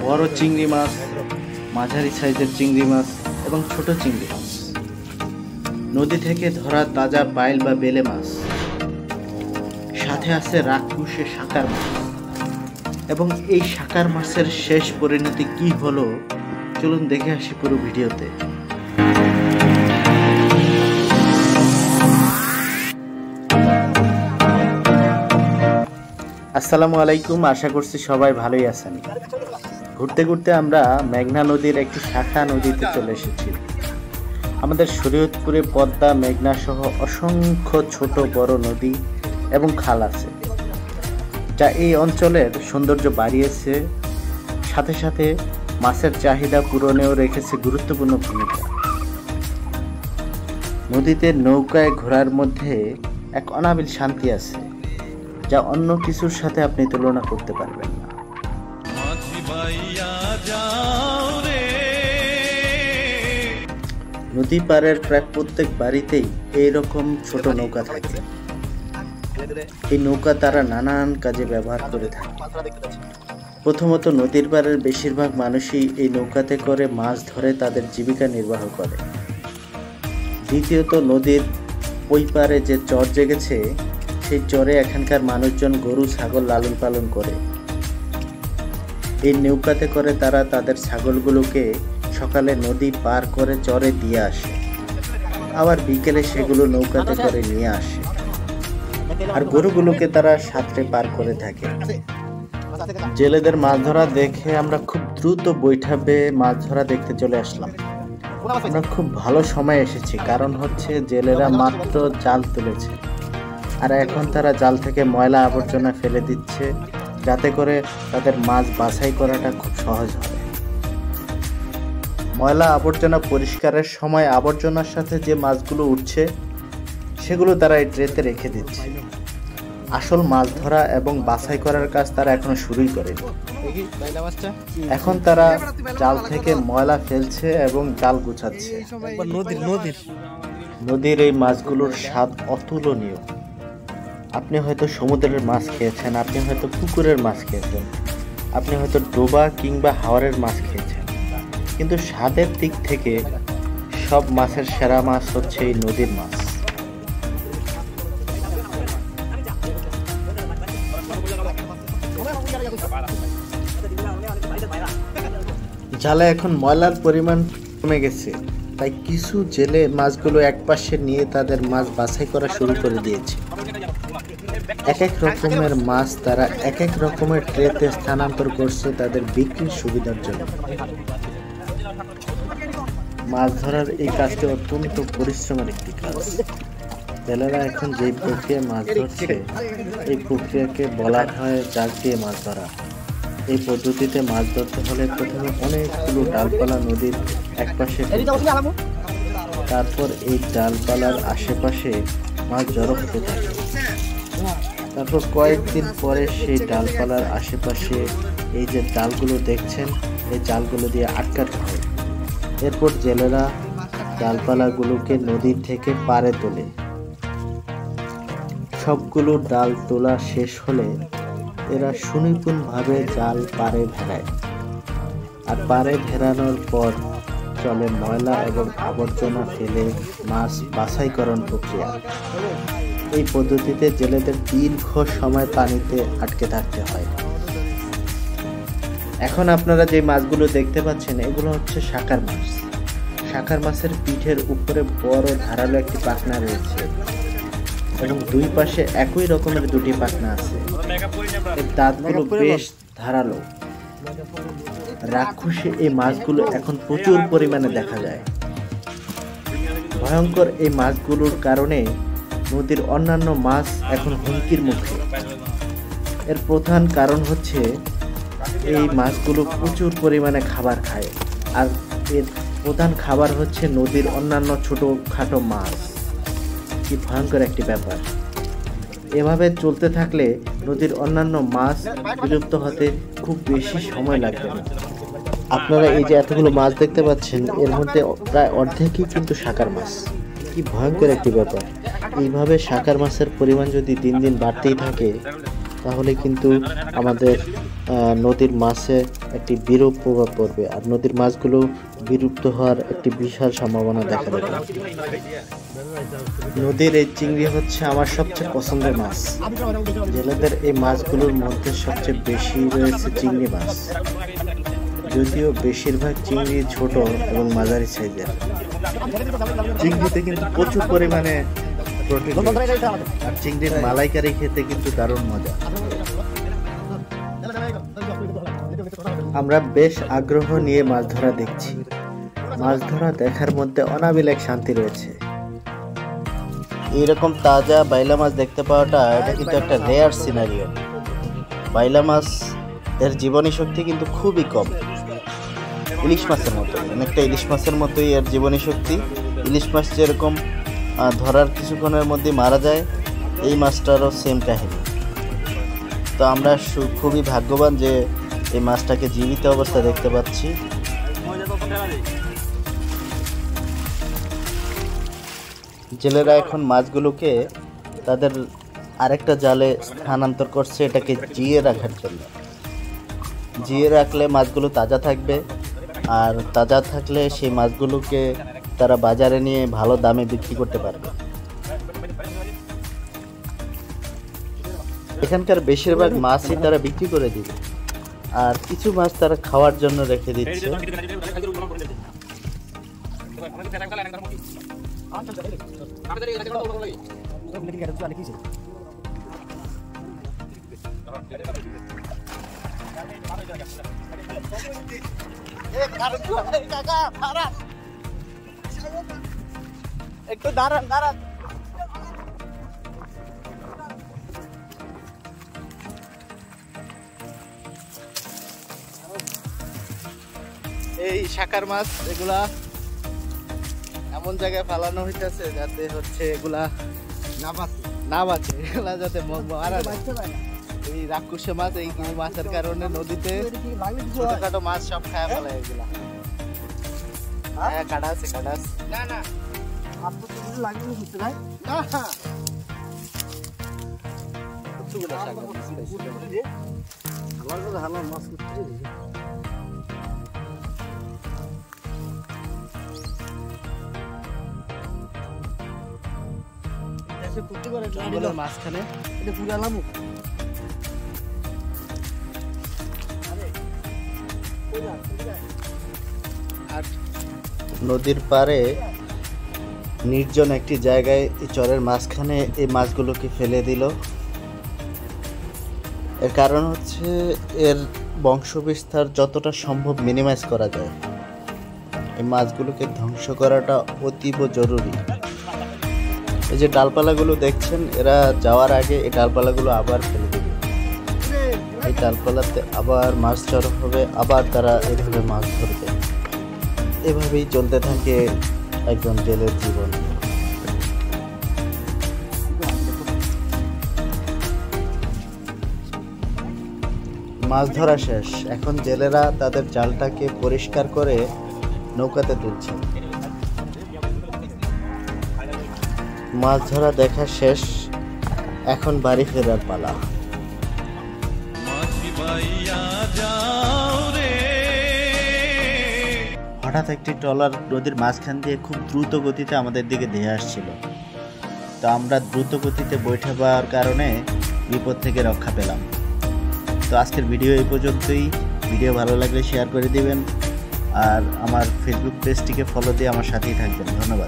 বড় চিংড়ি মাছ, মাঝারি সাইজের চিংড়ি মাছ এবং ছোট চিংড়ি মাছ, নদী থেকে ধরা তাজা বাইল বা বেলে মাছ, সাথে আছে রাক্ষসে শাকার মাছ। এবং এই শাকার মাছের শেষ পরিণতি কি হলো চলুন দেখে আসি পুরো ভিডিওতে। আসসালামু আলাইকুম, আশা করছি সবাই ভালোই আছেন। ঘুরতে ঘুরতে আমরা মেঘনা নদীর একটি শাখা নদীতে চলে এসেছি। আমাদের শরীয়তপুরে পদ্মা, মেঘনা সহ অসংখ্য ছোট বড় নদী এবং খাল আছে, যা এই অঞ্চলের সৌন্দর্য বাড়িয়েছে, সাথে সাথে মাছের চাহিদা পূরণেও রেখেছে গুরুত্বপূর্ণ ভূমিকা। নদীতে নৌকায় ঘোরার মধ্যে এক অনাবিল শান্তি আছে, যা অন্য কিছুর সাথে আপনি তুলনা করতে পারবেন না। নদী পাড়ের প্রায় প্রত্যেক বাড়িতেই এইরকম ছোট নৌকা থাকে। এই নৌকা তারা নানান কাজে ব্যবহার করে থাকে। প্রথমত, নদীর পাড়ের বেশিরভাগ মানুষই এই নৌকাতে করে মাছ ধরে তাদের জীবিকা নির্বাহ করে। দ্বিতীয়ত, নদীর ওই পারে যে চর জেগেছে, সেই চরে এখানকার মানুষজন গরু ছাগল লালন পালন করে। এই নৌকাতে করে তারা তাদের ছাগলগুলোকে সকালে নদী পার করে চরে দিয়ে আসে, আবার বিকেলে সেগুলো নৌকাতে করে নিয়ে আসে, আর গরুগুলোকে তারা সাঁতরে পার করে থাকে। জেলেদের মাছ ধরা দেখে আমরা খুব দ্রুত বৈঠা বেয়ে মাছ ধরা দেখতে চলে আসলাম। আমরা খুব ভালো সময় এসেছি, কারণ হচ্ছে জেলেরা মাত্র জাল তুলেছে, আর এখন তারা জাল থেকে ময়লা আবর্জনা ফেলে দিচ্ছে, যাতে করে তাদের মাছ বাছাই করাটা খুব সহজ হয়। ময়লা আবর্জনা পরিষ্কারের সময় আবর্জনার সাথে যে মাছগুলো উঠছে সেগুলো তারা এই ট্রেতে রেখে দিচ্ছে। আসল মাছ ধরা এবং বাছাই করার কাজ তারা এখনো শুরুই করেনি। এখন তারা জাল থেকে ময়লা ফেলছে এবং জাল গুছাচ্ছে। নদীর এই মাছগুলোর স্বাদ অতুলনীয়। আপনি হয়তো সমুদ্রের মাছ খেয়েছেন, আপনি হয়তো পুকুরের মাছ খেয়েছেন, আপনি হয়তো ডোবা কিংবা হাওরের মাছ খেয়েছেন, কিন্তু স্বাদের দিক থেকে সব মাছের সেরা মাছ হচ্ছে এই নদীর মাছ। জালে এখন ময়লার পরিমাণ কমে গেছে, তাই কিছু জেলে মাছগুলো একপাশে নিয়ে তাদের মাছ বাছাই করা শুরু করে দিয়েছে। এক এক রকমের মাছ তারা এক এক রকমের ট্রেতে স্থানান্তর করছে তাদের বিক্রির সুবিধার জন্য। মাছ ধরার এই কাজটি অত্যন্ত পরিশ্রমের একটি কাজ। জেলেরা এখন যে প্রক্রিয়ায় মাছ ধরছে, এই প্রক্রিয়াকে বলা হয় জাল দিয়ে মাছ ধরা। এই পদ্ধতিতে মাছ ধরতে হলে প্রথমে অনেকগুলো ডালপালা নদীর একপাশে, তারপর এই ডালপালার আশেপাশে মাছ জড়ো হতে থাকে। তারপর কয়েকদিন পরে সেই ডালপালার আশেপাশে এই যে জালগুলো দেখছেন, এই জালগুলো দিয়ে আটকাতে হয়। এরপর জেলেরা ডালপালাগুলোকে নদীর থেকে পাড়ে তোলে। সবগুলো ডাল তোলা শেষ হলে এরা সুনিপুণভাবে জাল পাড়ে ভেড়ায়, আর পাড়ে ভেড়ানোর পর চলে ময়লা এবং আবর্জনা ফেলে মাছ বাছাইকরণ প্রক্রিয়া। এই পদ্ধতিতে জেলেদের দীর্ঘ সময় পানিতে আটকে থাকতে হয়। এখন আপনারা যে মাছগুলো দেখতে পাচ্ছেন, এগুলো হচ্ছে শাকার মাছ। শাকার মাছের পিঠের উপরে বড় ধারালো একটি পাখনা রয়েছে এবং দুই পাশে একই রকমের দুটি পাখনা আছে। এর দাঁতগুলো বেশ ধারালো। রাক্ষসে এই মাছগুলো এখন প্রচুর পরিমাণে দেখা যায়। ভয়ঙ্কর এই মাছগুলোর কারণে নদীর অন্যান্য মাছ এখন হুমকির মুখে। এর প্রধান কারণ হচ্ছে এই মাছগুলো প্রচুর পরিমাণে খাবার খায়, আর এর প্রধান খাবার হচ্ছে নদীর অন্যান্য ছোটোখাটো মাছ। কি ভয়ঙ্কর একটি ব্যাপার। এভাবে চলতে থাকলে নদীর অন্যান্য মাছ বিলুপ্ত হতে খুব বেশি সময় লাগবে না। আপনারা এই যে এতগুলো মাছ দেখতে পাচ্ছেন, এর মধ্যে প্রায় অর্ধেকই কিন্তু শাকার মাছ। কি ভয়ঙ্কর একটি ব্যাপার। এইভাবে শাকার মাছের পরিমাণ যদি দিন দিন বাড়তেই থাকে, তাহলে কিন্তু আমাদের নদীর মাছে একটি বিরূপ প্রভাব পড়বে, আর নদীর মাছগুলো বিলুপ্ত হওয়ার একটি বিশাল সম্ভাবনা দেখা দেবে। নদীর এই চিংড়ি হচ্ছে আমার সবচেয়ে পছন্দের মাছ। জেলেদের এই মাছগুলোর মধ্যে সবচেয়ে বেশি রয়েছে চিংড়ি মাছ, যদিও বেশিরভাগ চিংড়ি ছোট এবং মাঝারি সাইজের। চিংড়িতে কিন্তু প্রচুর পরিমাণে প্রোটিন, আর চিংড়ির মালাইকারি খেতে কিন্তু দারুণ মজা। আমরা বেশ আগ্রহ নিয়ে মাছ ধরা দেখছি। মাছ ধরা দেখার মধ্যে অনাবিল এক শান্তি রয়েছে। এইরকম তাজা বাইলা মাছ দেখতে পাওয়াটা এটা কিন্তু একটা রেয়ার সিনারিও। বাইলা মাছ এর জীবনী শক্তি কিন্তু খুবই কম, ইলিশ মাছের মতো, অনেকটা ইলিশ মাছের মতোই এর জীবনী শক্তি। ইলিশ মাছ যেরকম ধরার কিছুক্ষণের মধ্যে মারা যায়, এই মাছটারও সেম কাহিনী। তো আমরা খুবই ভাগ্যবান যে এই মাছটাকে জীবিত অবস্থা দেখতে পাচ্ছি। জেলেরা এখন মাছগুলোকে তাদের আরেকটা জালে স্থানান্তর করছে, এটাকে জিয়ে রাখার জন্য। জিয়ে রাখলে মাছগুলো তাজা থাকবে, আর তাজা থাকলে সেই মাছগুলোকে তারা বাজারে নিয়ে ভালো দামে বিক্রি করতে পারবে। এখানকার বেশিরভাগ মাছই তারা বিক্রি করে দিবে, আর কিছু মাছ তারা খাওয়ার জন্য রেখে দিচ্ছে। একটু দাঁড়ান দাঁড়ান। এই শাকার মাছ এগুলা এমন জায়গায় ফালানো হইতেছে যাতে হচ্ছে এগুলা না বাঁচে, এগুলা যাতে মারা যায়। এই রাক্ষসে মাছ, এই মাছের কারণে নদীতে ছোটখাটো মাছ সব খায় ফেলে এগুলা। হ্যাঁ, কাটা আছে, কাটা আছে। না না মাঝখানে নদীর পাড়ে নির্জন একটি জায়গায় এই চরের মাঝখানে এই মাছগুলোকে ফেলে দিল। এর কারণ হচ্ছে এর বংশবিস্তার যতটা সম্ভব মিনিমাইজ করা যায়। এই মাছগুলোকে ধ্বংস করাটা অতীব জরুরি। এই যে ডালপালাগুলো দেখছেন, এরা যাওয়ার আগে এই ডালপালাগুলো আবার ফেলে দেবে। এই ডালপালাতে আবার মাছ চড়া হবে, আবার তারা এভাবে মাছ ধরবে। এভাবেই চলতে থাকে একজন জেলের জীবন। মাছ ধরা শেষ, এখন জেলেরা তাদের জালটাকে পরিষ্কার করে নৌকাতে তুলছে। মাছ ধরা দেখা শেষ, এখন বাড়ি ফেরার পালা। হঠাৎ একটি ট্রলার নদীর মাঝখান দিয়ে খুব দ্রুত গতিতে আমাদের দিকে ধেয়ে আসছিল। তো আমরা দ্রুত গতিতে বৈঠা পাওয়ার কারণে বিপদ থেকে রক্ষা পেলাম। তো আজকের ভিডিও এই পর্যন্তই। ভিডিও ভালো লাগলে শেয়ার করে দিবেন, আর আমার ফেসবুক পেজটিকে ফলো দিয়ে আমার সাথেই থাকবেন। ধন্যবাদ।